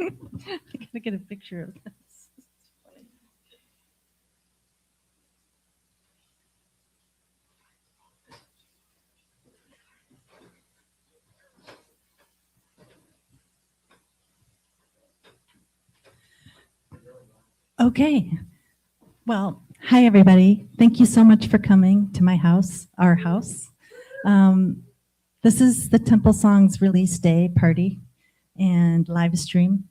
I gotta get a picture of this. Okay. Well, hi, everybody. Thank you so much for coming to my house, our house. This is the Temple Songs release day party and live stream.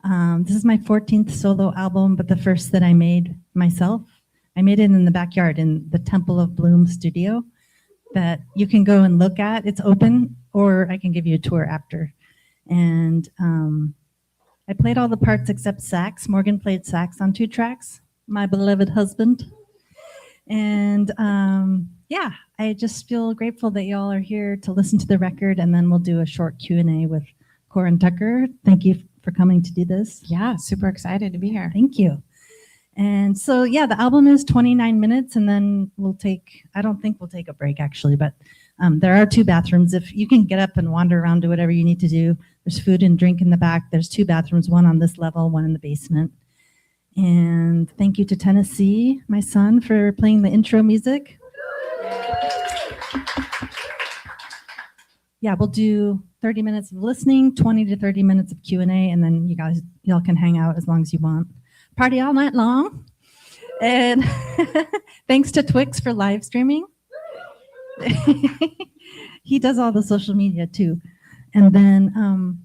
This is my 14th solo album, but the first that I made myself. I made it in the backyard in the Temple of Bloom studio that you can go and look at. It's open, or I can give you a tour after. And I played all the parts except sax. Morgan played sax on 2 tracks, my beloved husband. And yeah, I just feel grateful that y'all are here to listen to the record, and then we'll do a short Q&A with Corin Tucker. Thank you for coming to do this. Yeah, super excited to be here. Thank you. And so, yeah, the album is 29 minutes, and then we'll take, I don't think we'll take a break actually, but there are 2 bathrooms. If you can get up and wander around, do whatever you need to do. There's food and drink in the back. There's 2 bathrooms, one on this level, one in the basement. And thank you to Tennessee, my son, for playing the intro music. Yeah, we'll do 30 minutes of listening, 20 to 30 minutes of Q&A, and then y'all can hang out as long as you want. Party all night long. And thanks to Twix for live streaming. He does all the social media too. And then,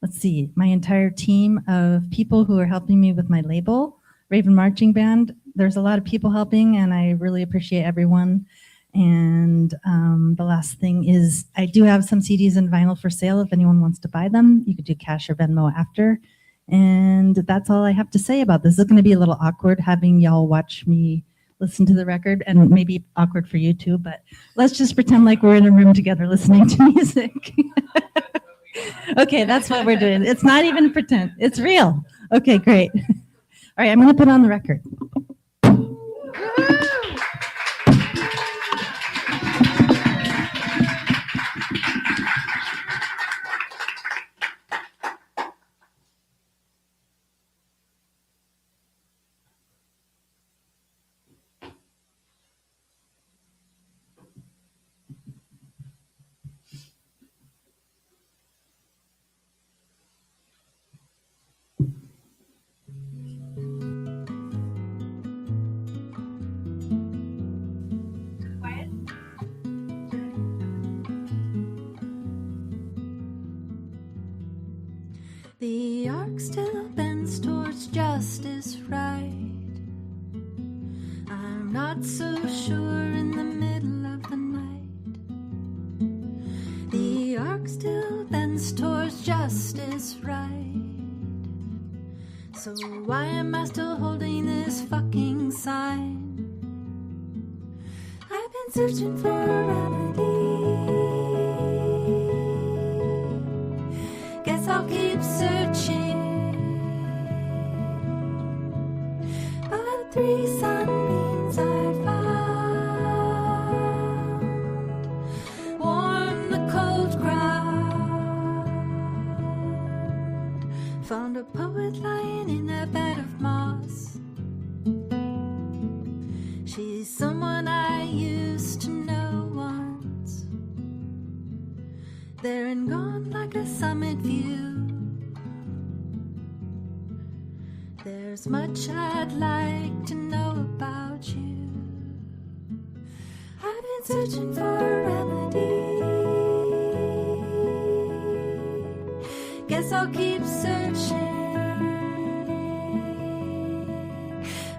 let's see, my entire team of people who are helping me with my label, Raven Marching Band. There's a lot of people helping, and I really appreciate everyone. And the last thing is I do have some CDs and vinyl for sale if anyone wants to buy them. You could do cash or Venmo after. And that's all I have to say about this. It's going to be a little awkward having y'all watch me listen to the record, and maybe awkward for you too, but let's just pretend like we're in a room together listening to music. Okay, that's what we're doing. It's not even pretend. It's real. Okay, great. All right, I'm going to put on the record. The arc still bends towards justice, right? I'm not so sure in the middle of the night. The arc still bends towards justice, right? So why am I still holding this fucking sign? I've been searching for a remedy. Guess I'll keep searching, but 3 sunbeams I found warm the cold ground. Found a poet lying in a bed of moss. She's someone I used to know once. There and gone like a summit view. There's much I'd like to know about you. I've been searching for a remedy. Guess I'll keep searching,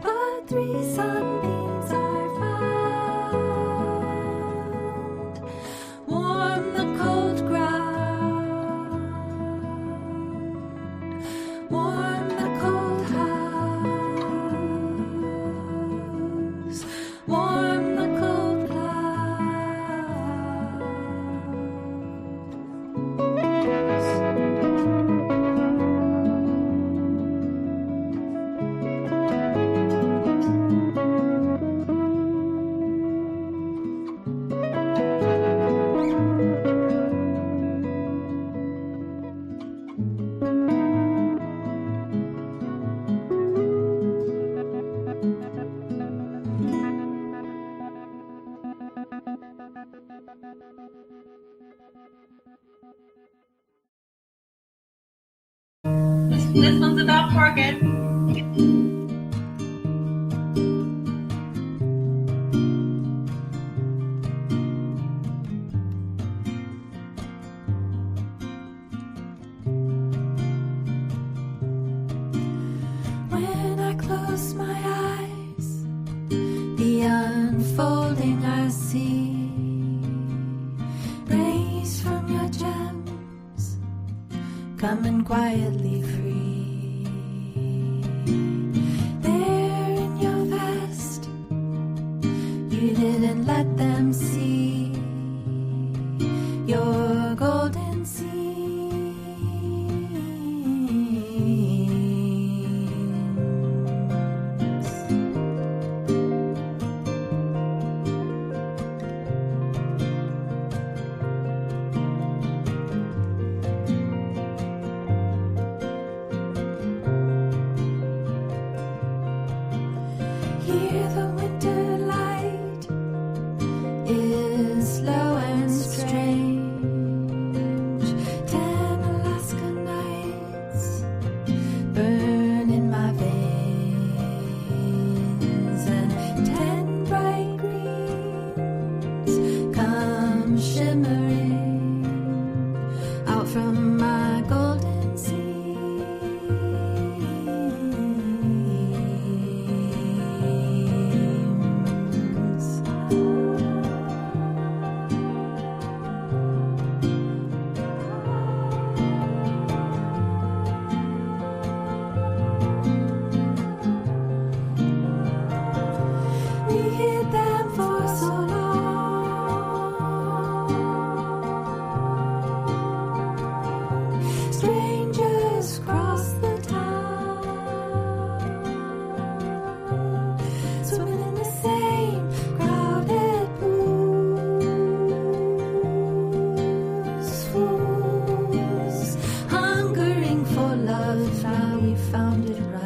but 3 sunbeams I found warm the cold ground, warm the cold house, warm the cold clouds. This one's about forget. When I close my eyes, the unfolding I see, rays from your gems coming quietly free. There in your vest, you didn't let them see your golden Here the winter light is slow and strange. 10 Alaska nights burn in my veins, and 10 bright greens come shimmering out from my golden We hid them for so long. Strangers cross the town, swimming in the same crowded pools. Fools hungering for love, now we found it right.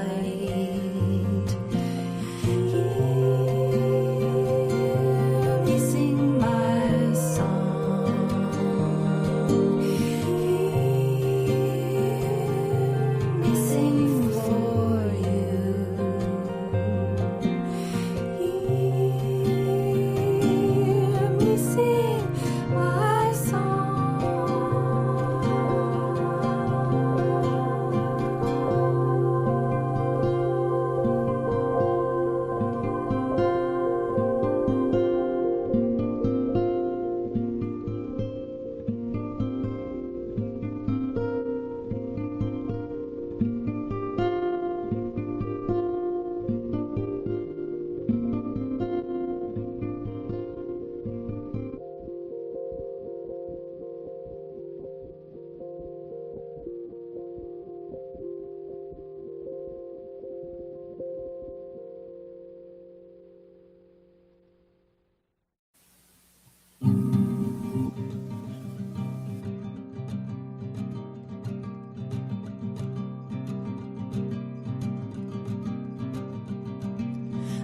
Hear me sing my song. Hear me sing for you. Hear me sing my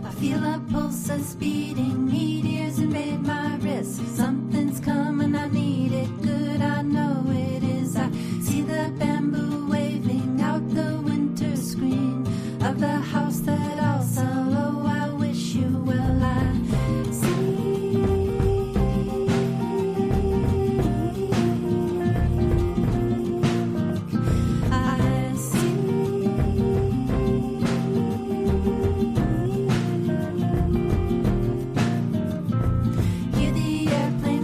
I feel a pulse that's beating, meteors invade my wrist. Something's coming, I need it good, I know it is. I see the bamboo waving out the winter screen of the house that I'll sell. Oh, I wish you well. I hear the airplane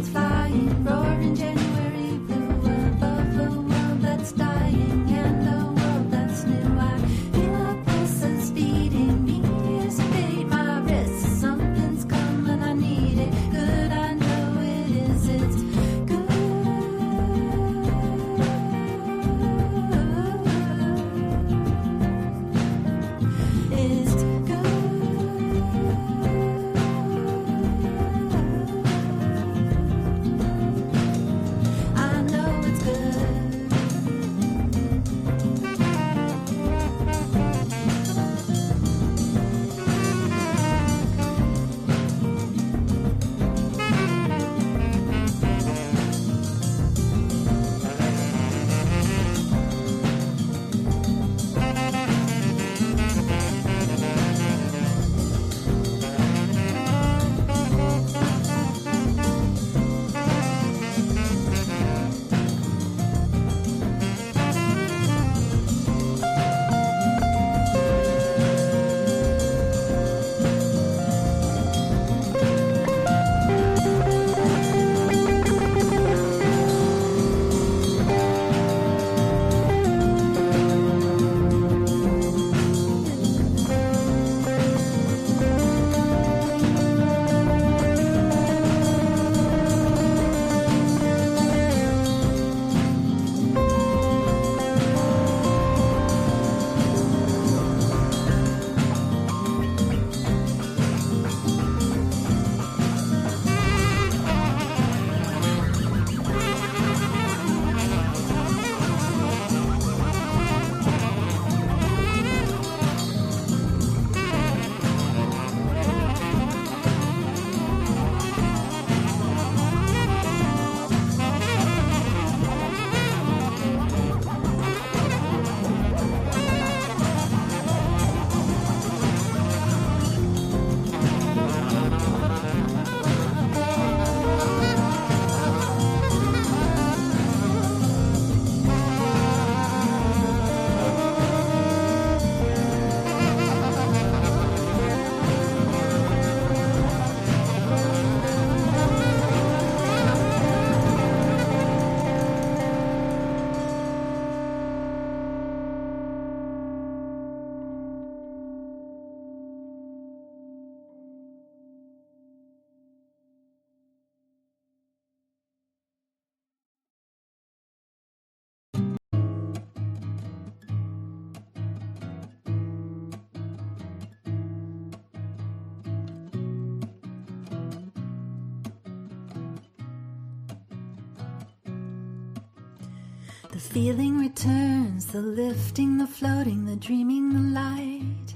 The feeling returns, the lifting, the floating, the dreaming, the light,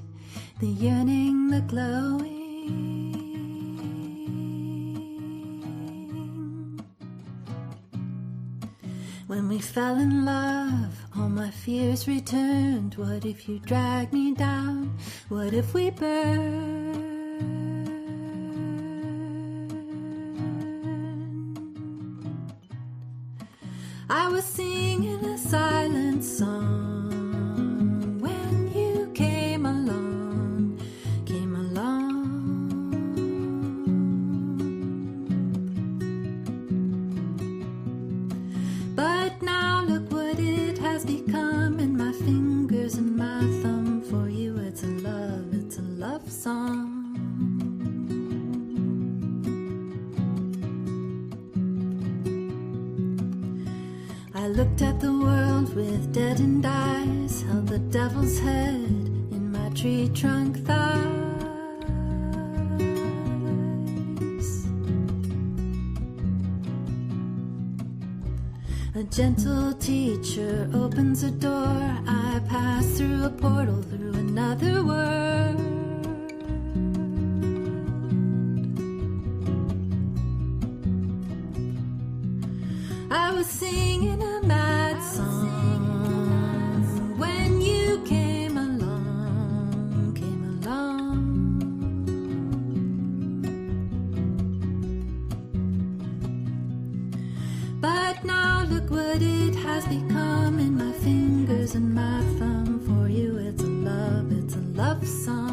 the yearning, the glowing. When we fell in love, all my fears returned. What if you dragged me down? What if we burned? I was singing a silent song when you came along, came along. But now look what it has become in my fingers and my thumb. For you it's a love song. I looked at the world with deadened eyes, held the devil's head in my tree trunk thighs. A gentle teacher opens a door. I pass through a portal, through another world. I was singing a mad song when you came along, came along. But now look what it has become in my fingers and my thumb. For you it's a love song.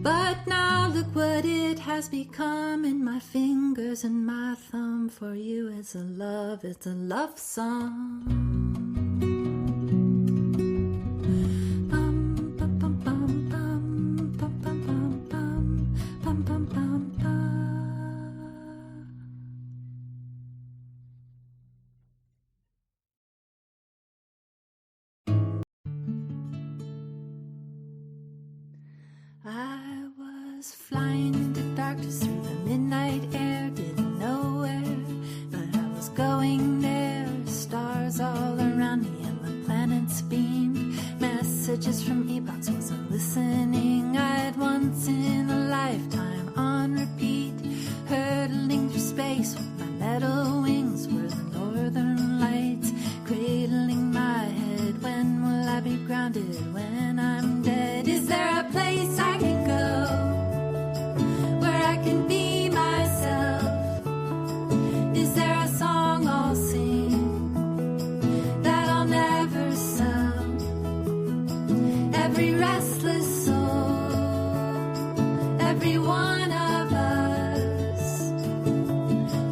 But now look what it has become in my fingers and my thumb. For you it's a love song. Bum, bum, bum, bum, bum, bum, bum, bum, bum, bum, bum, bum. I was flying into darkness through the midnight air, didn't know where, but I was going there. Stars all around me and the planets beamed. Messages from epochs, wasn't listening. I'd once in a lifetime on repeat, hurtling through space with my metal wings. Were the northern lights cradling my head? When will I be grounded when I'm dead? Is there a place I can go where I can be myself? Is there a song I'll sing that I'll never sell? Every restless soul, every one of us,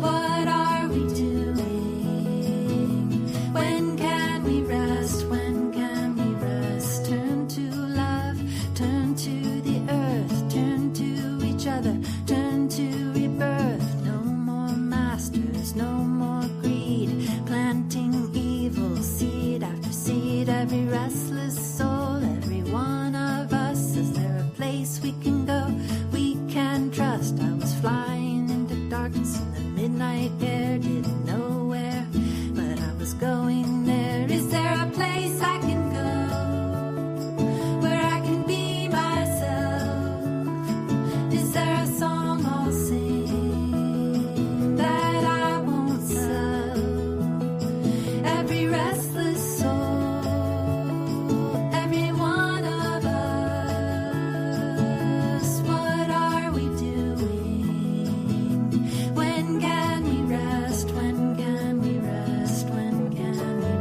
what are we doing? When can we rest? When can we rest? Turn to love, turn to the earth, turn to each other, turn to rebirth. No more masters, no more greed, planting evil seed after seed. Every restless soul, every one of us. Is there a place we can go, we can trust? I was flying into darkness in the midnight air, didn't know where, but I was going there. Is there a place I can go where I can be myself? Is there a song I'll sing that I won't sell? Every restless soul, every one of us, what are we doing? When can we rest? When can we rest? When can we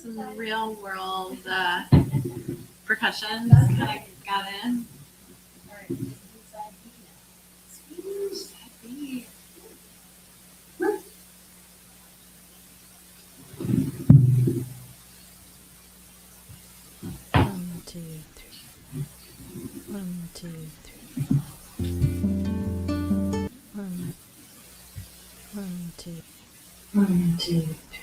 Some real world percussion kind of got in. One, two, three. One, two, three. One, two. One, two, three.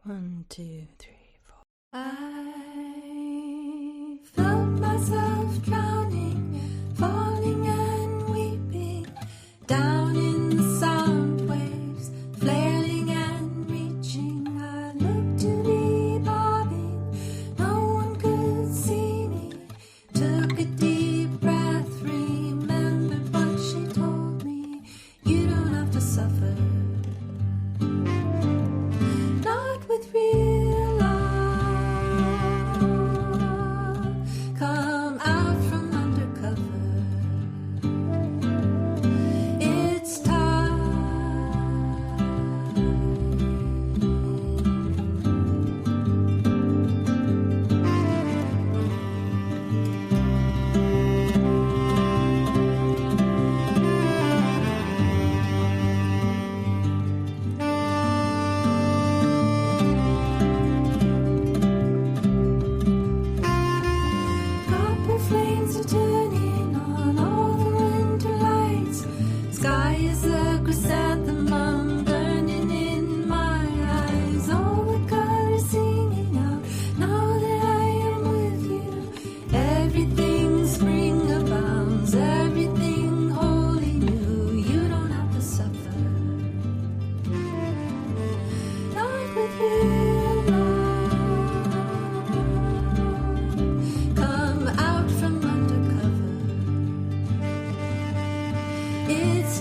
One, two, three, four. I felt myself drowning, falling and weeping, down in the sound waves, flailing and reaching. I looked to be bobbing, no one could see me. Took a deep breath, remembered what she told me. You don't have to suffer. Not with real love. Come out from undercover. It's Copper flames are turning on all the winter lights. Sky is a chrysanthemum burning in my eyes. All the colors singing out now that I am with you. Everything spring abounds, everything wholly new. You don't have to suffer. Not with real love. Come out from undercover. It's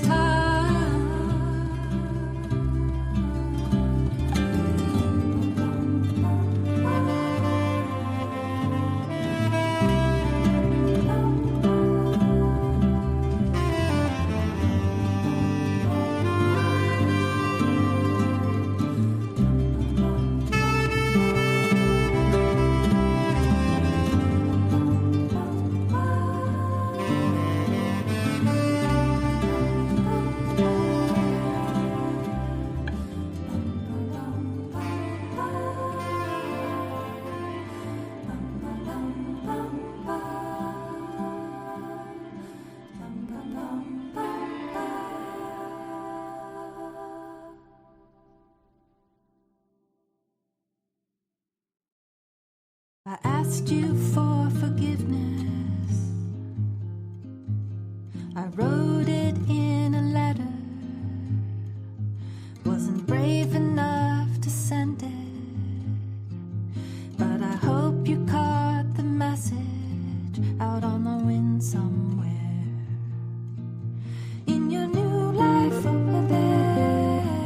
I asked you for forgiveness. I wrote it in a letter. Wasn't brave enough to send it, but I hope you caught the message out on the wind somewhere. In your new life over there.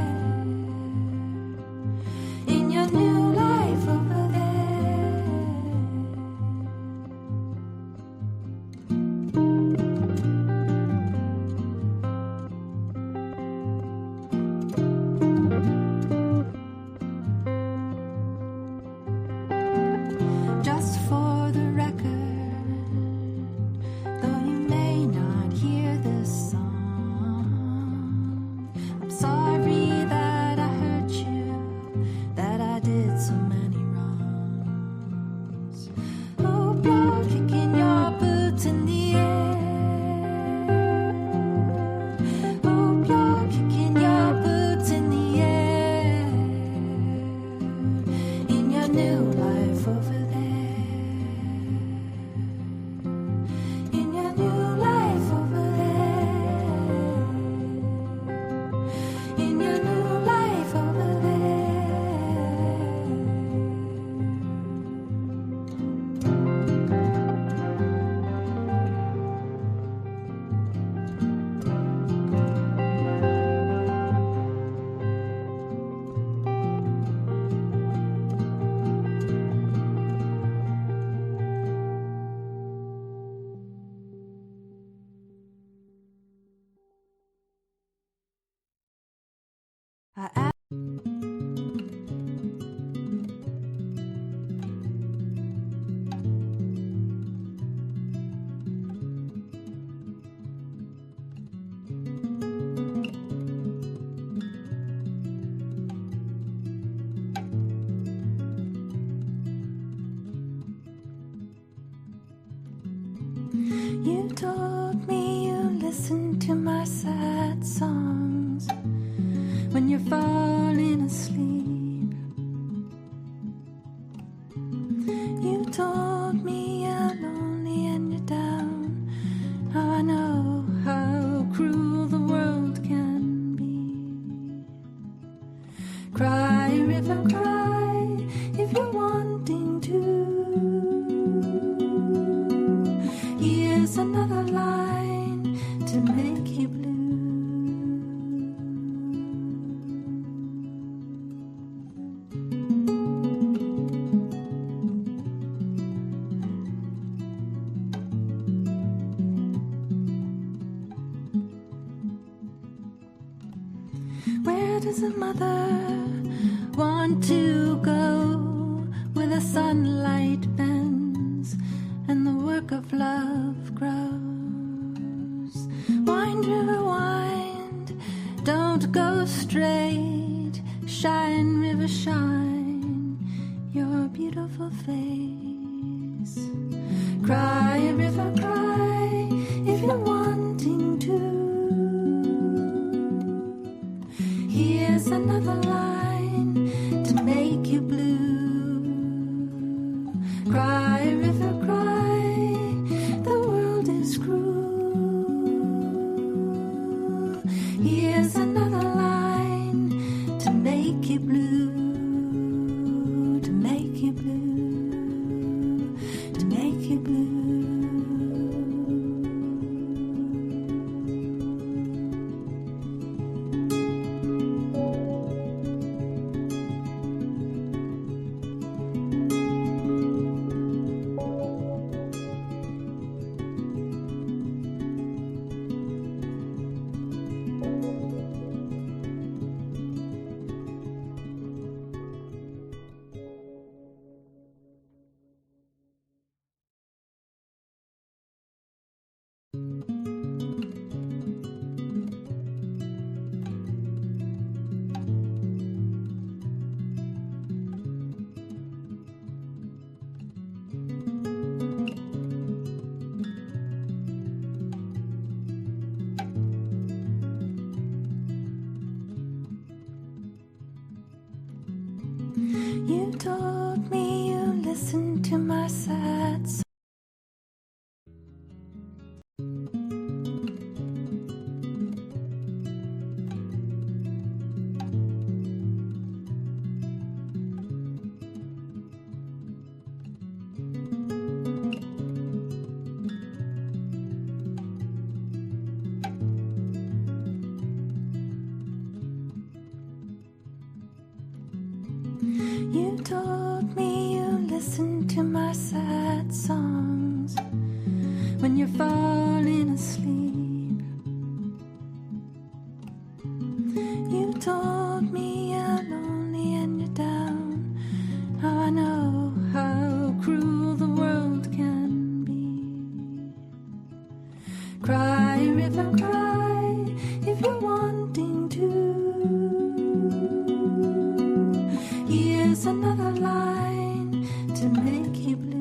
You told me you listened to my sad songs when you're falling asleep. You told me you're lonely and you're down. How I know how cruel the world can be. Cry, river, cry if you're wanting to. Here's another line to make you blue. Where does a mother want to go where the sunlight bends and the work of love grows? Wind, river, wind, don't go straight. Shine, river, shine your beautiful face. Cry, river, cry if you're wanting to. Here's another line to make you blue. Cry, river, cry, the world is cruel. Here's another line to make you blue, to make you blue, to make you blue. You told me you listened to my sad songs. You told me you listened to my sad songs when you're falling asleep. You told me you're lonely and you're down. How I know how cruel the world can be. Cry, river, cry if you're wanting to. Here's another line to make you blue.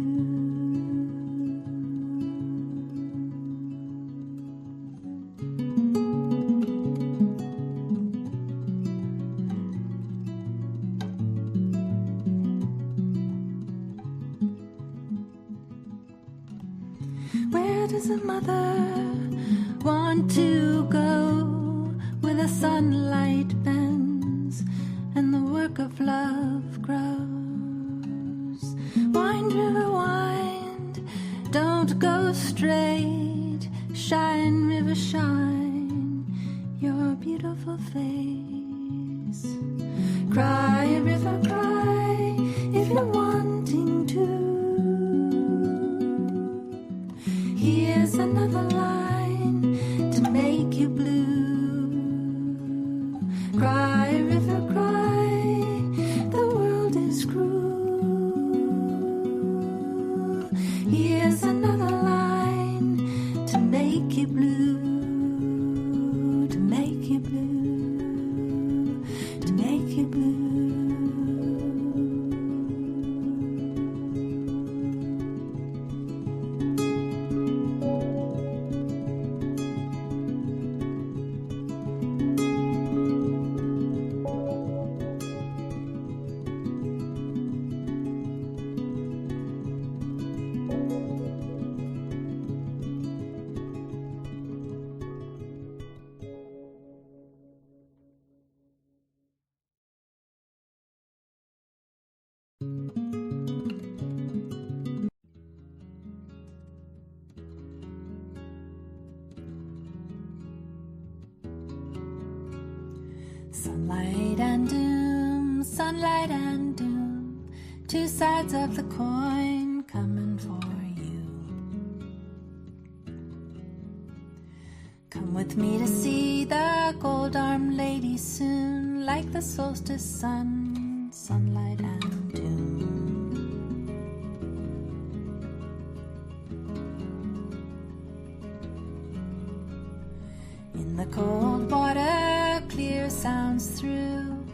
Where does a mother want to go where the sunlight bends and the work of love grows? Wind, river, wind, don't go straight. Shine, river, shine your beautiful face. Cry, river, cry if you're wanting to. Here's another line to make you blue. Cry, river, make you blue, to make you blue, to make you blue. Sunlight and doom, sunlight and doom, two sides of the coin coming for you. Come with me to see the gold-armed lady soon, like the solstice sun, sunlight and doom. In the cold water, clear sounds through,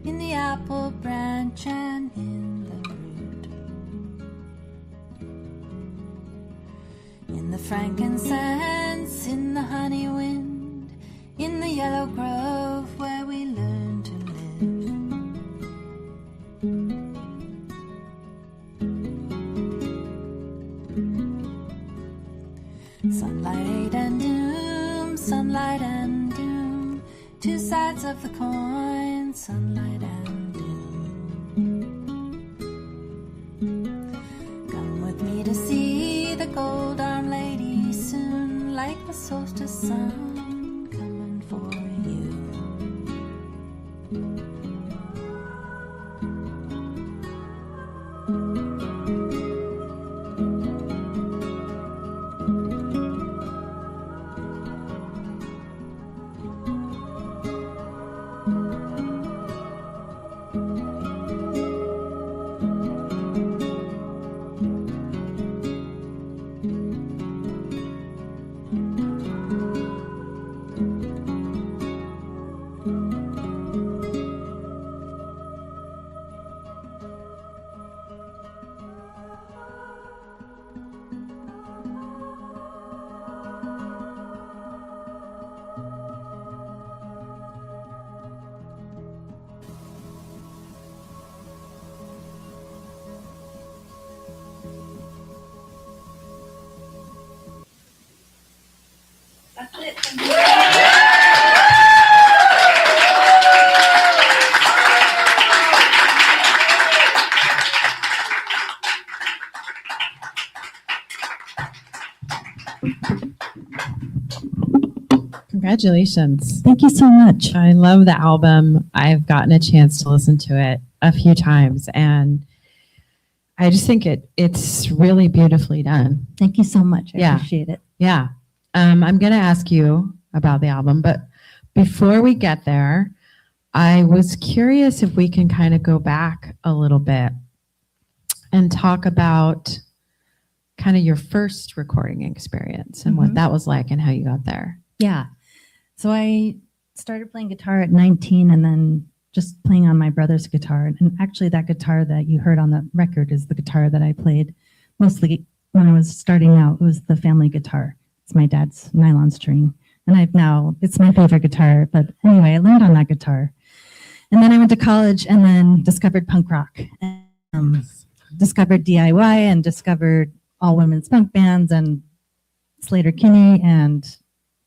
in the apple branch and in the root. In the frankincense, in the honey wind, in the yellow grove where we learn to live. Sunlight and doom, sunlight and doom, two sides of the coin, sunlight and doom. Come with me to see the gold-armed lady soon, like the solstice sun coming for you. That's it. Thank you. Congratulations. Thank you so much. I love the album. I've gotten a chance to listen to it a few times, and I just think it's really beautifully done. Thank you so much. I Yeah. appreciate it. Yeah. I'm going to ask you about the album, but before we get there, I was curious if we can kind of go back a little bit and talk about kind of your first recording experience and what Mhm. that was like and how you got there. Yeah. So I started playing guitar at 19 and then just playing on my brother's guitar. And actually that guitar that you heard on the record is the guitar that I played mostly when I was starting out. It was the family guitar. It's my dad's nylon string. And it's my favorite guitar. But anyway, I learned on that guitar. And then I went to college and then discovered punk rock. And, discovered DIY and discovered all women's punk bands and Slater Kinney and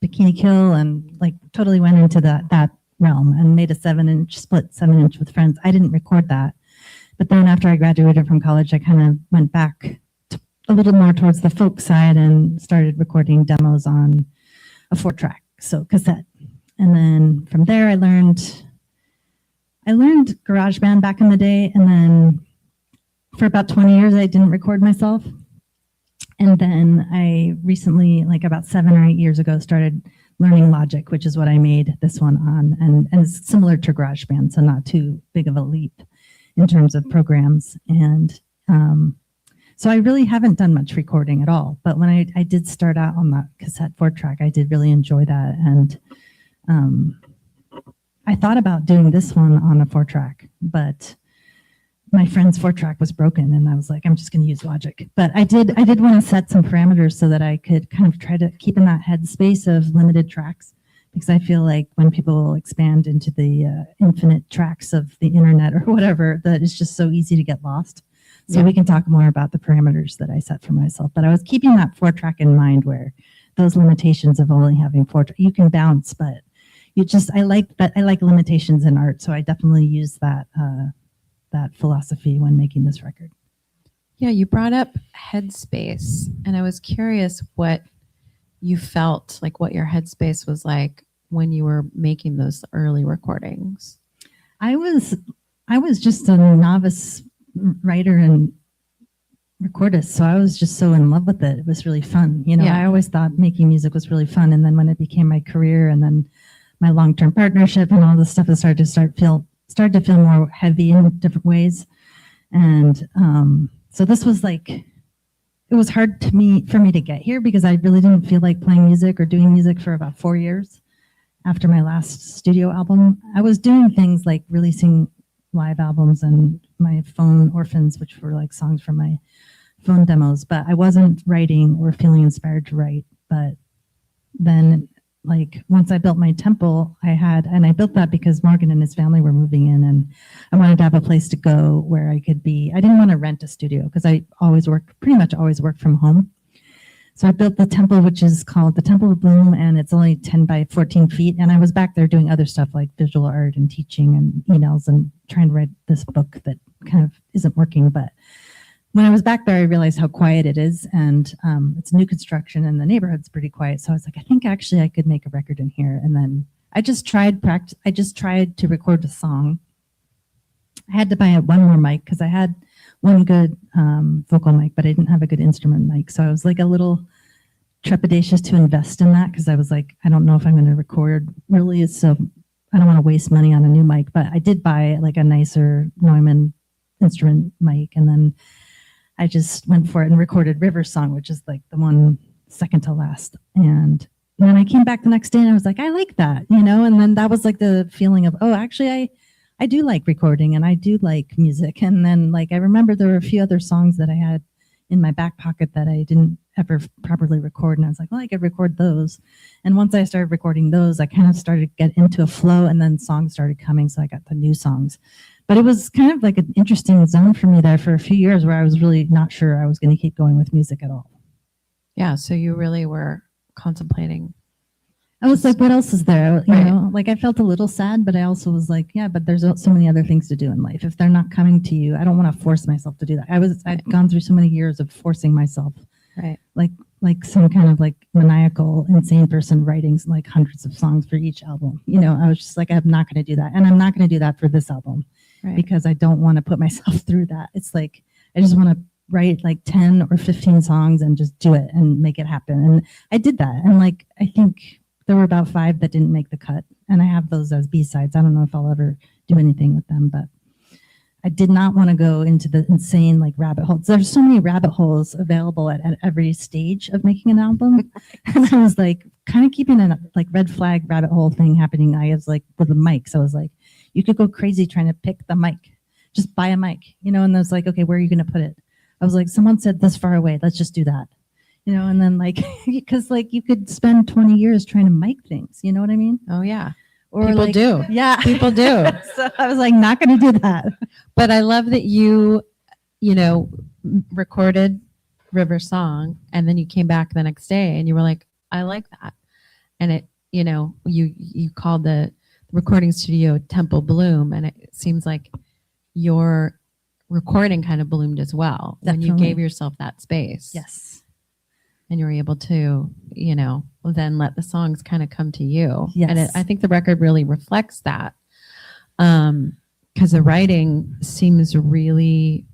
Bikini Kill, and like totally went into that realm and made a 7-inch split 7-inch with friends. I didn't record that. But then after I graduated from college, I kind of went back a little more towards the folk side and started recording demos on a 4-track, so cassette. And then from there, I learned GarageBand back in the day. And then for about 20 years, I didn't record myself. And then I recently, like about 7 or 8 years ago, started learning Logic, which is what I made this one on. And it's similar to GarageBand, so not too big of a leap in terms of programs. And So I really haven't done much recording at all. But when I did start out on that cassette 4-track, I did really enjoy that. And I thought about doing this one on a 4-track, but my friend's 4-track was broken, and I was like, I'm just going to use Logic. But I did want to set some parameters so that I could kind of try to keep in that headspace of limited tracks, because I feel like when people expand into the infinite tracks of the internet or whatever, that it's just so easy to get lost. So we can talk more about the parameters that I set for myself. But I was keeping that 4-track in mind, where those limitations of only having 4, you can bounce, but I like limitations in art. So I definitely use that philosophy when making this record. Yeah, you brought up headspace, and I was curious what you felt like, what your headspace was like when you were making those early recordings. I was just a novice writer and recordist, so I was just so in love with it. It was really fun. Yeah. I always thought making music was really fun, and then when it became my career, and then my long-term partnership and all this stuff, it started to feel more heavy in different ways. And so this was like, it was hard for me to get here, because I really didn't feel like playing music or doing music for about 4 years after my last studio album. I was doing things like releasing live albums and my phone orphans, which were like songs from my phone demos, but I wasn't writing or feeling inspired to write. But then, like, once I built my temple, I built that because Morgan and his family were moving in, and I wanted to have a place to go where I could be. I didn't want to rent a studio, because I pretty much always work from home. So I built the temple, which is called the Temple of Bloom, and it's only 10 by 14 feet. And I was back there doing other stuff like visual art and teaching and emails and trying to write this book that kind of isn't working. But when I was back there, I realized how quiet it is, and it's new construction, and the neighborhood's pretty quiet. So I was like, I think actually I could make a record in here. And then I just tried to record a song. I had to buy one more mic, because I had one good vocal mic, but I didn't have a good instrument mic. So I was like a little trepidatious to invest in that, because I was like, I don't know if I'm going to record really, so I don't want to waste money on a new mic. But I did buy like a nicer Neumann instrument mic, and then I just went for it and recorded River's song, which is like the one second to last. And then I came back the next day, and I was like, I like that, and then that was like the feeling of, oh, actually I do like recording, and I do like music. And then, like, I remember there were a few other songs that I had in my back pocket that I didn't ever properly record. And I was like, well, I could record those. And once I started recording those, I kind of started to get into a flow, and then songs started coming. So I got the new songs. But it was kind of like an interesting zone for me there for a few years, where I was really not sure I was going to keep going with music at all. Yeah, so you really were contemplating. I was like, what else is there? Right. Like, I felt a little sad, but I also was like, yeah, but there's so many other things to do in life. If they're not coming to you, I don't want to force myself to do that. I'd gone through so many years of forcing myself, Right. like some kind of like maniacal, insane person writing like hundreds of songs for each album. I was just like, I'm not going to do that. And I'm not going to do that for this album, Right. because I don't want to put myself through that. It's like, I just want to write like 10 or 15 songs and just do it and make it happen. And I did that. And like, I think there were about 5 that didn't make the cut, and I have those as B-sides. I don't know if I'll ever do anything with them, but I did not want to go into the insane like rabbit holes. There's so many rabbit holes available at every stage of making an album. And I was like kind of keeping a like red flag rabbit hole thing happening. I was like with the mic. So I was like, you could go crazy trying to pick the mic. Just buy a mic, and I was like, okay, where are you going to put it? I was like, someone said this far away. Let's just do that. And then like, because like you could spend 20 years trying to mic things, you know what I mean? Oh, yeah. Or People like, do. Yeah. People do. So I was like, not going to do that. But I love that you recorded River's song, and then you came back the next day and you were like, I like that. And it, you called the recording studio Temple Bloom, and it seems like your recording kind of bloomed as well when you Definitely. gave yourself that space. Yes. And you were able to, then let the songs kind of come to you. Yes. And I think the record really reflects that. Because the writing seems really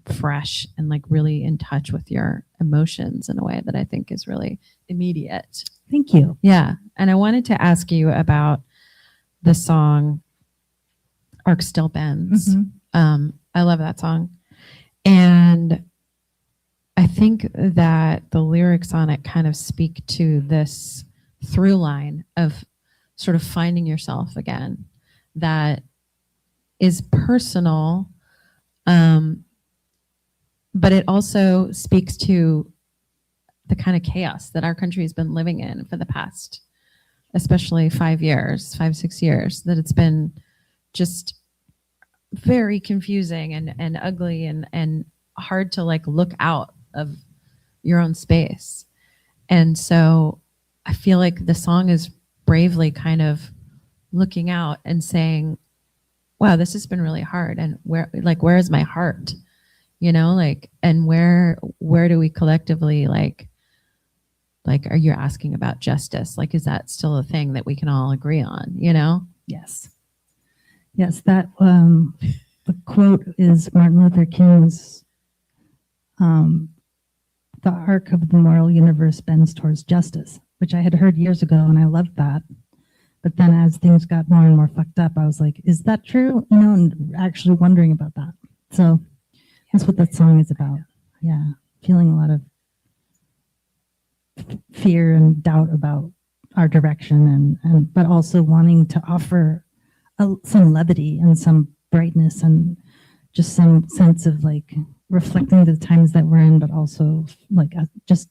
fresh and like really in touch with your emotions in a way that I think is really immediate. Thank you. Yeah. And I wanted to ask you about the song Arc Still Bends. Mhm. I love that song. And think that the lyrics on it kind of speak to this through line of sort of finding yourself again that is personal, but it also speaks to the kind of chaos that our country has been living in for the past, especially 5 years, 6 years, that it's been just very confusing and ugly and hard to like look out of your own space. And so I feel like the song is bravely kind of looking out and saying, wow, this has been really hard. And where is my heart? You know, like, and where do we collectively like, are you asking about justice? Like, is that still a thing that we can all agree on, you know? Yes. Yes, that the quote is Martin Luther King's, the arc of the moral universe bends towards justice, which I had heard years ago, and I loved that. But then as things got more and more fucked up, I was like, is that true? You know, and actually wondering about that. So that's what that song is about. Yeah, feeling a lot of fear and doubt about our direction, and but also wanting to offer some levity and some brightness and just some sense of like reflecting the times that we're in, but also like just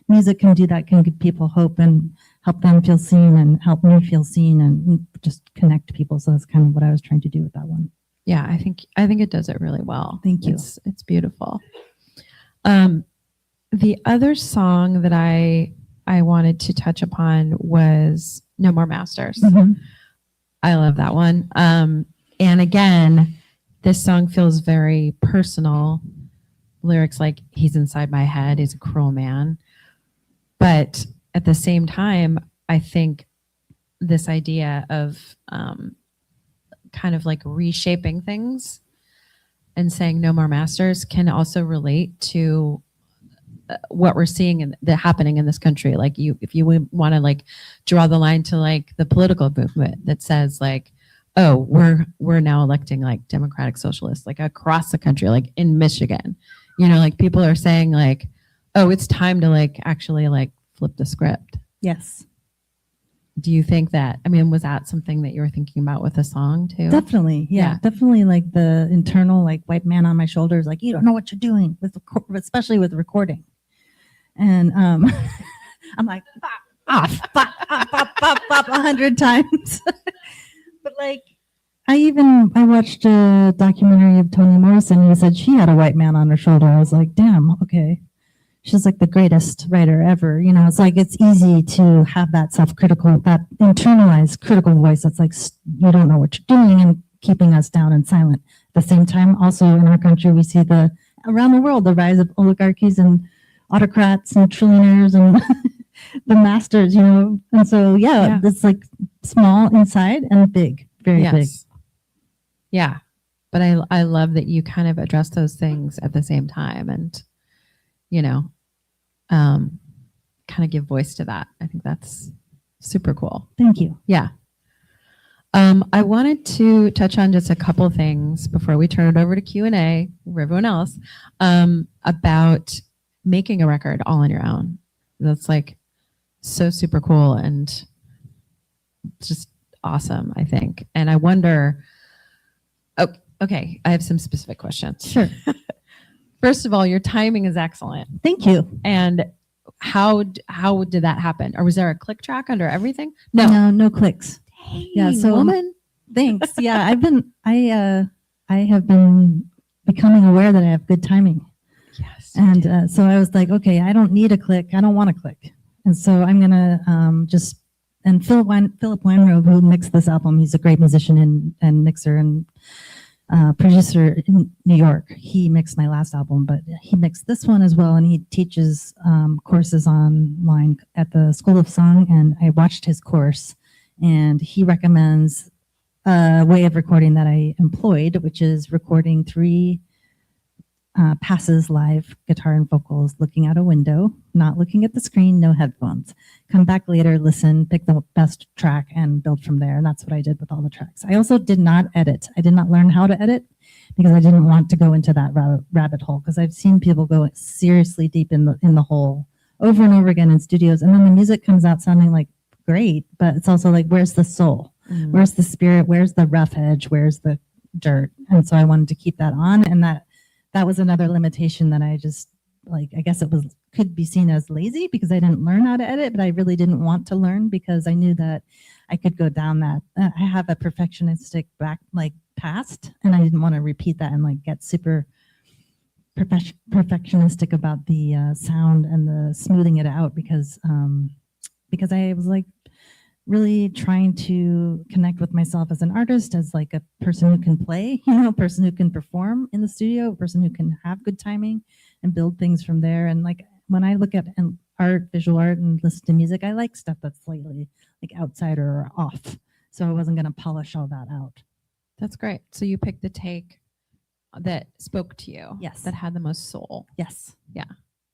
music can do that, can give people hope and help them feel seen and help me feel seen and just connect people. So that's kind of what I was trying to do with that one. Yeah, I think it does it really well. Thank you. It's beautiful. The other song that I wanted to touch upon was No More Masters. Mhm. I love that one. And again, this song feels very personal. Lyrics like, he's inside my head, he's a cruel man. But at the same time, I think this idea of kind of like reshaping things and saying no more masters can also relate to what we're seeing in happening in this country. Like if you want to like draw the line to like the political movement that says like, oh, we're now electing like democratic socialists like across the country, like in Michigan, you know, like people are saying like, oh, it's time to like actually like flip the script. Yes. Do you think that, I mean, was that something that you were thinking about with the song too? Definitely. Yeah, Yeah. definitely like the internal like white man on my shoulders, like, you don't know what you're doing with especially with recording. And I'm like, off, 100 times. But like, I watched a documentary of Toni Morrison. He said she had a white man on her shoulder. I was like, damn, okay. She's like the greatest writer ever. You know, it's like, it's easy to have that self-critical, that internalized critical voice that's like, you don't know what you're doing and keeping us down and silent. At the same time, also in our country, we see around the world, the rise of oligarchies and autocrats and trillionaires and the masters, you know. And so, yeah, it's like small inside and big, very big. Yeah. But I love that you kind of address those things at the same time and, you know, kind of give voice to that. I think that's super cool. Thank you. Yeah. I wanted to touch on just a couple things before we turn it over to Q&A for everyone else, about making a record all on your own. That's like so super cool and just awesome, I think. And I wonder, okay, I have some specific questions. Sure. First of all, your timing is excellent. Thank you. And how did that happen? Or was there a click track under everything? No clicks. Hey, Yeah, so woman. Thanks. Yeah, I have been becoming aware that I have good timing. Yes. And so I was like, okay, I don't need a click. I don't want to click. And so I'm going to and Philip Weinrobe, who mixed this album, he's a great musician and mixer and producer in New York. He mixed my last album, but he mixed this one as well. And he teaches courses online at the School of Song. And I watched his course, and he recommends a way of recording that I employed, which is recording 3 passes live guitar and vocals, looking out a window, not looking at the screen, no headphones. Come back later, listen, pick the best track, and build from there. And that's what I did with all the tracks. I also did not edit. I did not learn how to edit because I didn't want to go into that rabbit hole, because I've seen people go seriously deep in the hole over and over again in studios, and then the music comes out sounding like great, but it's also like, where's the soul? Where's the spirit? Where's the rough edge? Where's the dirt? And so I wanted to keep that on, and that was another limitation that I just, like, I guess could be seen as lazy because I didn't learn how to edit, but I really didn't want to learn because I knew that I could go down that. I have a perfectionistic past, and I didn't want to repeat that and like get super perfectionistic about the sound and the smoothing it out because I was like really trying to connect with myself as an artist, as like a person who can play, a person who can perform in the studio, a person who can have good timing and build things from there. And like when I look at art, visual art, and listen to music, I like stuff that's slightly like outsider or off. So I wasn't going to polish all that out. That's great. So you picked the take that spoke to you. Yes. That had the most soul. Yes. Yeah.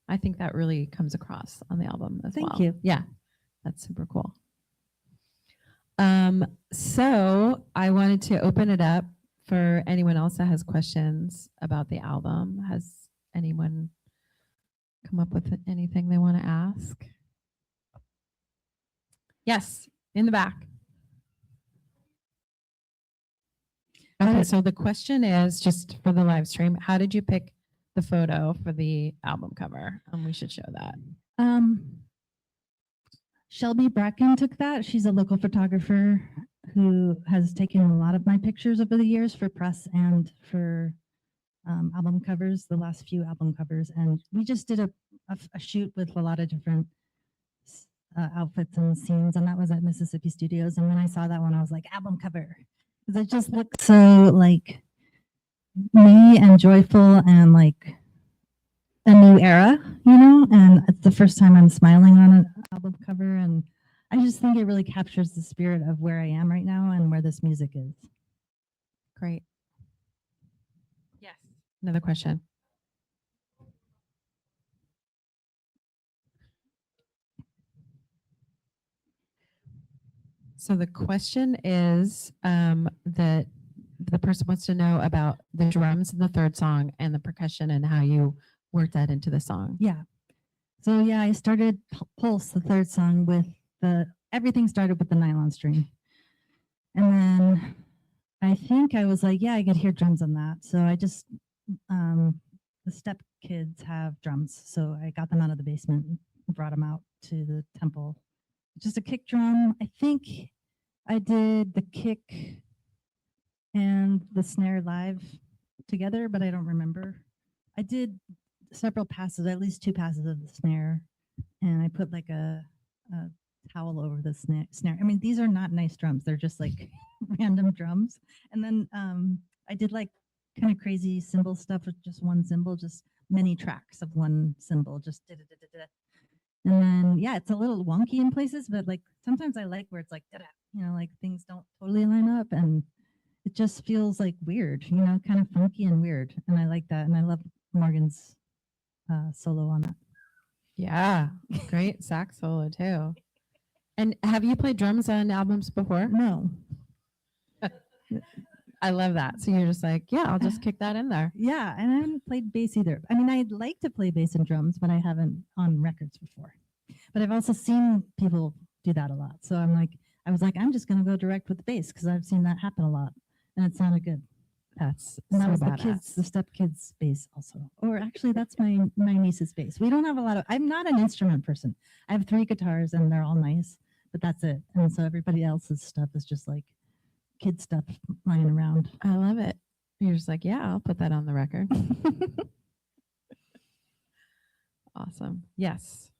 I think that really comes across on the album as well. Thank you. Yeah. That's super cool. So I wanted to open it up for anyone else that has questions about the album. Has anyone come up with anything they want to ask? Yes, in the back. Okay, so the question is, just for the live stream, how did you pick the photo for the album cover? We should show that. Shelby Bracken took that. She's a local photographer who has taken a lot of my pictures over the years for press and for album covers, the last few album covers. And we just did a shoot with a lot of different outfits and scenes, and that was at Mississippi Studios. And when I saw that one, I was like, album cover. Because it just looked so like me and joyful and like a new era, and it's the first time I'm smiling on an album cover, and I just think it really captures the spirit of where I am right now and where this music is. Great. Yes. Another question. So the question is that the person wants to know about the drums in the third song and the percussion and how you worked that into the song. Yeah. So yeah, I started Pulse, the third song, with everything started with the nylon string. And then I think I was like, yeah, I could hear drums on that. So I just, the step kids have drums. So I got them out of the basement and brought them out to the temple. Just a kick drum. I think I did the kick and the snare live together, but I don't remember. I did several passes, at least 2 passes of the snare, and I put like a towel over the snare. I mean, these are not nice drums. They're just like random drums. And then I did like kind of crazy cymbal stuff with just one cymbal, just many tracks of one cymbal, just da-da-da-da-da. And then, yeah, it's a little wonky in places, but like sometimes I like where it's like, da-da, like things don't totally line up, and it just feels like weird, kind of funky and weird. And I like that. And I love Morgan's solo on that. Yeah, great sax solo too. And have you played drums on albums before? No. I love that. So you're just like, yeah, I'll just kick that in there. Yeah, and I haven't played bass either. I mean, I'd like to play bass and drums, but I haven't on records before. But I've also seen people do that a lot. So I was like, I'm just going to go direct with the bass because I've seen that happen a lot, and it sounded good. That's And that so was badass. the step kids bass also. Or actually, that's my niece's bass. We don't have a lot of. I'm not an instrument person. I have 3 guitars, and they're all nice, but that's it. And so everybody else's stuff is just like kid stuff lying around. I love it. You're just like, yeah, I'll put that on the record. Awesome. Yes.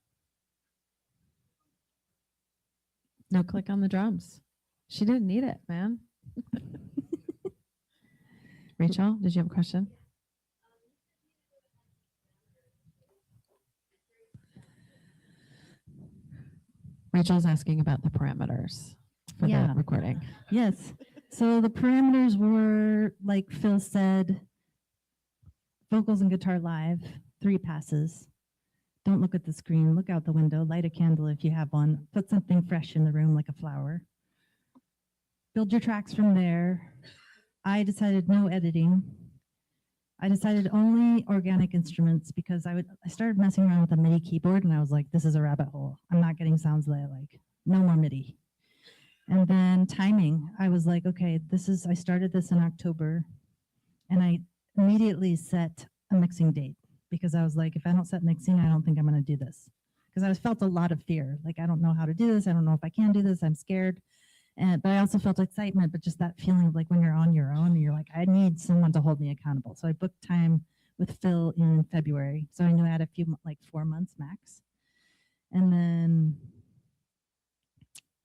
No click on the drums. She didn't need it, man. Rachel, did you have a question? Rachel's asking about the parameters for Yeah. the recording. Yes. So the parameters were, like Phil said, vocals and guitar live, 3 passes. Don't look at the screen, look out the window, light a candle if you have one, put something fresh in the room like a flower. Build your tracks from there. I decided no editing. I decided only organic instruments because I started messing around with a MIDI keyboard and I was like, this is a rabbit hole. I'm not getting sounds that I like. No more MIDI. And then timing, I was like, okay, I started this in October and I immediately set a mixing date because I was like, if I don't set mixing, I don't think I'm going to do this. Because I felt a lot of fear. Like, I don't know how to do this. I don't know if I can do this. I'm scared. But I also felt excitement, but just that feeling of like when you're on your own and you're like, I need someone to hold me accountable. So I booked time with Phil in February. So I knew I had a few, like 4 months max. And then,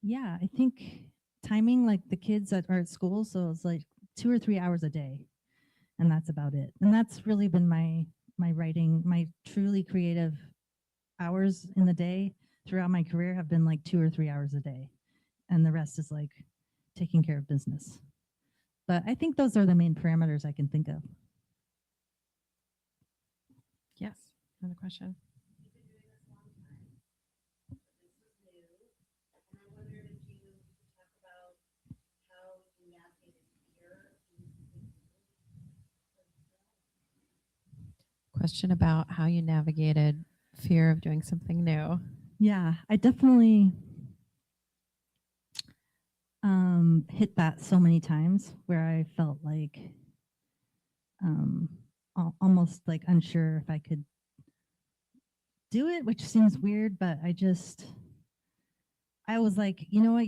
yeah, I think timing, like the kids that are at school. So it's like 2 or 3 hours a day. And that's about it. And that's really been my writing, my truly creative hours in the day throughout my career have been like 2 or 3 hours a day. And the rest is like taking care of business. But I think those are the main parameters I can think of. Yes. Another question. You've been doing this a long time, but this was new. And I wondered if you could talk about how you navigated fear of doing something new. Question about how you navigated fear of doing something new. Yeah, I definitely hit that so many times where I felt like almost like unsure if I could do it, which seems weird, but I was like, you know what,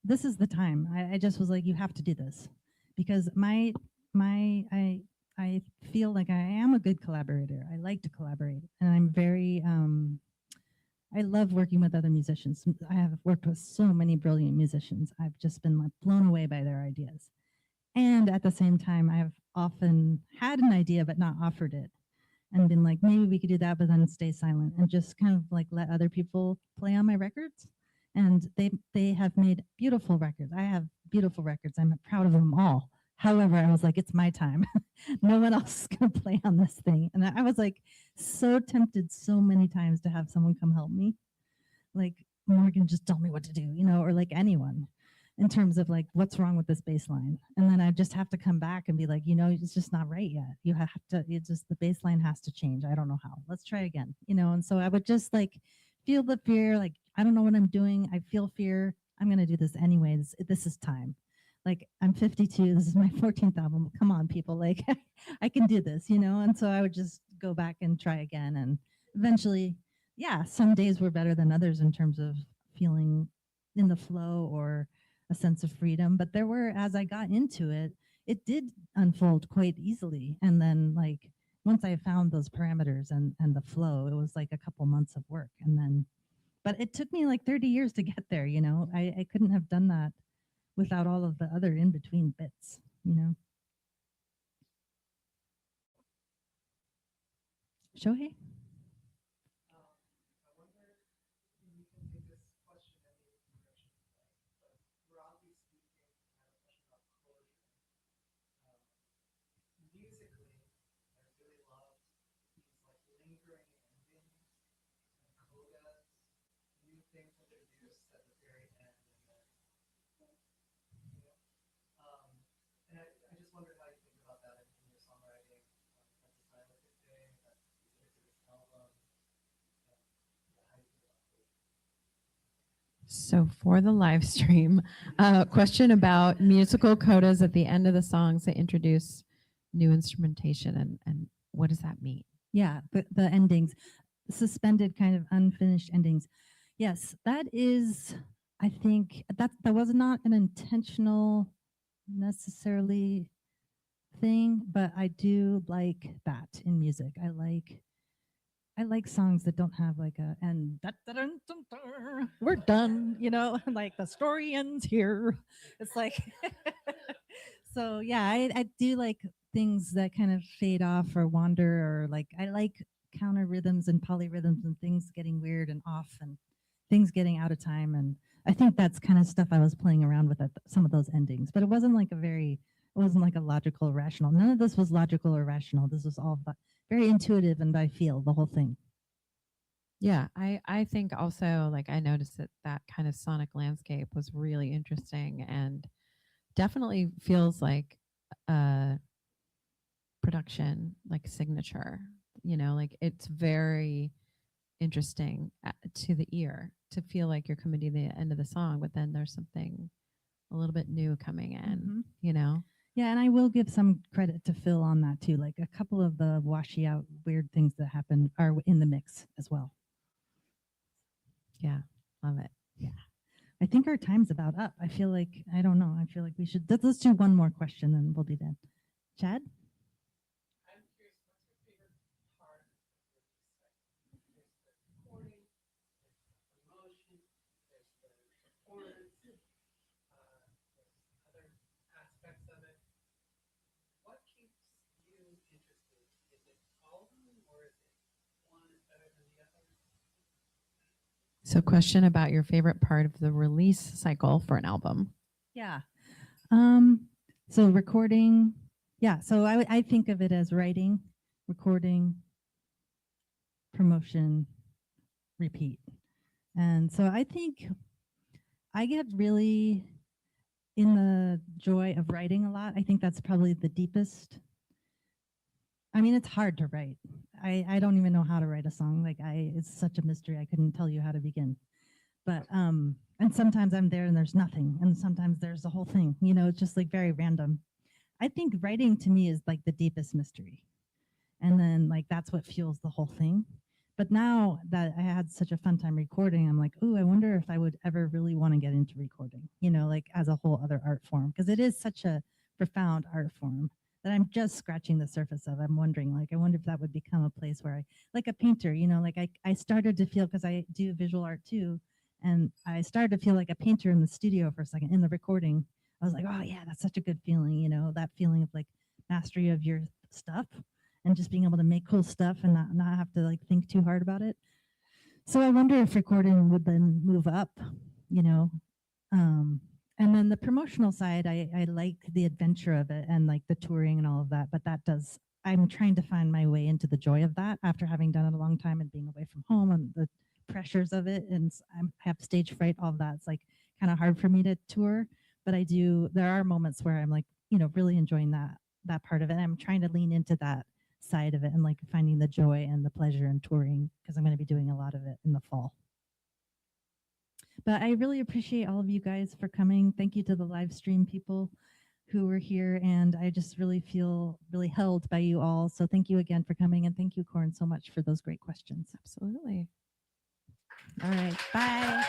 this is the time. I just was like, you have to do this because I feel like I am a good collaborator. I like to collaborate and I'm very, I love working with other musicians. I have worked with so many brilliant musicians. I've just been like blown away by their ideas. And at the same time, I've often had an idea but not offered it and been like, maybe we could do that, but then stay silent and just kind of like let other people play on my records. And they have made beautiful records. I have beautiful records. I'm proud of them all. However, I was like, it's my time. No one else is going to play on this thing. And I was like so tempted so many times to have someone come help me. Like, Morgan, just tell me what to do, or like anyone in terms of like, what's wrong with this bass line? And then I just have to come back and be like, it's just not right yet. You have to, the bass line has to change. I don't know how. Let's try again, And so I would just like feel the fear, like, I don't know what I'm doing. I feel fear. I'm going to do this anyway. This is time. Like, I'm 52. This is my 14th album. Come on, people. Like, I can do this, And so I would just go back and try again. And eventually, yeah, some days were better than others in terms of feeling in the flow or a sense of freedom. But there were, as I got into it, it did unfold quite easily. And then, like, once I found those parameters and the flow, it was like a couple months of work. And then, but it took me like 30 years to get there, I couldn't have done that without all of the other in-between bits, Shohei? I wonder if you can take this question in any direction, but broadly speaking, I have a question about closure. Musically, I really loved these like lingering endings and codas, new things introduced at the very end, and then and I just wondered how you think about that in your songwriting. That's a stylistic thing, that's specific to this album. How do you think about it? So for the live stream, question about musical codas at the end of the songs that introduce new instrumentation and what does that mean? Yeah, the endings, suspended kind of unfinished endings. Yes, that is, I think, that was not an intentional necessarily thing, but I do like that in music. I like songs that don't have like a and we're done, like the story ends here. It's like so yeah, I do like things that kind of fade off or wander, or like I like counter rhythms and polyrhythms and things getting weird and off and things getting out of time. And I think that's kind of stuff I was playing around with at some of those endings, but it wasn't wasn't like a logical, rational. None of this was logical or rational. This was all very intuitive and by feel, the whole thing. Yeah, I think also like I noticed that that kind of sonic landscape was really interesting and definitely feels like a production like signature. You know, like it's very interesting to the ear to feel like you're coming to the end of the song, but then there's something a little bit new coming in. You know. Yeah, and I will give some credit to Phil on that too. Like a couple of the washy out weird things that happen are in the mix as well. Yeah, love it. I think our time's about up. I feel like, I don't know, I feel like we should, let's do one more question and we'll be done. Chad? I'm curious, what's your favorite part of the release cycle? There's the recording, there's the promotion, there's the performance, there's other aspects of it. What keeps you interested? Is it all of them, or is it one is better than the other? So, question about your favorite part of the release cycle for an album. Yeah. So recording, yeah, so I think of it as writing, recording, promotion, repeat. And so I think I get really in the joy of writing a lot. I think that's probably the deepest. I mean, it's hard to write. I don't even know how to write a song. Like it's such a mystery. I couldn't tell you how to begin. But and sometimes I'm there and there's nothing, and sometimes there's the whole thing. You know, it's just like very random. I think writing to me is like the deepest mystery, and then like that's what fuels the whole thing. But now that I had such a fun time recording, I'm like, ooh, I wonder if I would ever really want to get into recording. You know, like as a whole other art form, because it is such a profound art form that I'm just scratching the surface of. I'm wondering, like, I wonder if that would become a place where I, like a painter, you know, like I started to feel, because I do visual art too, and I started to feel like a painter in the studio for a second in the recording. I was like, oh yeah, that's such a good feeling, you know, that feeling of like mastery of your stuff and just being able to make cool stuff and not have to like think too hard about it. So I wonder if recording would then move up, you know. And then the promotional side, I like the adventure of it and like the touring and all of that, but that does, I'm trying to find my way into the joy of that after having done it a long time and being away from home and the pressures of it. And I have stage fright, all of that. It's like kind of hard for me to tour, but there are moments where I'm like, you know, really enjoying that part of it. And I'm trying to lean into that side of it and like finding the joy and the pleasure in touring, because I'm going to be doing a lot of it in the fall. But I really appreciate all of you guys for coming. Thank you to the live stream people who were here, and I just really feel really held by you all. So thank you again for coming, and thank you, Corin, so much for those great questions. Absolutely. All right, bye.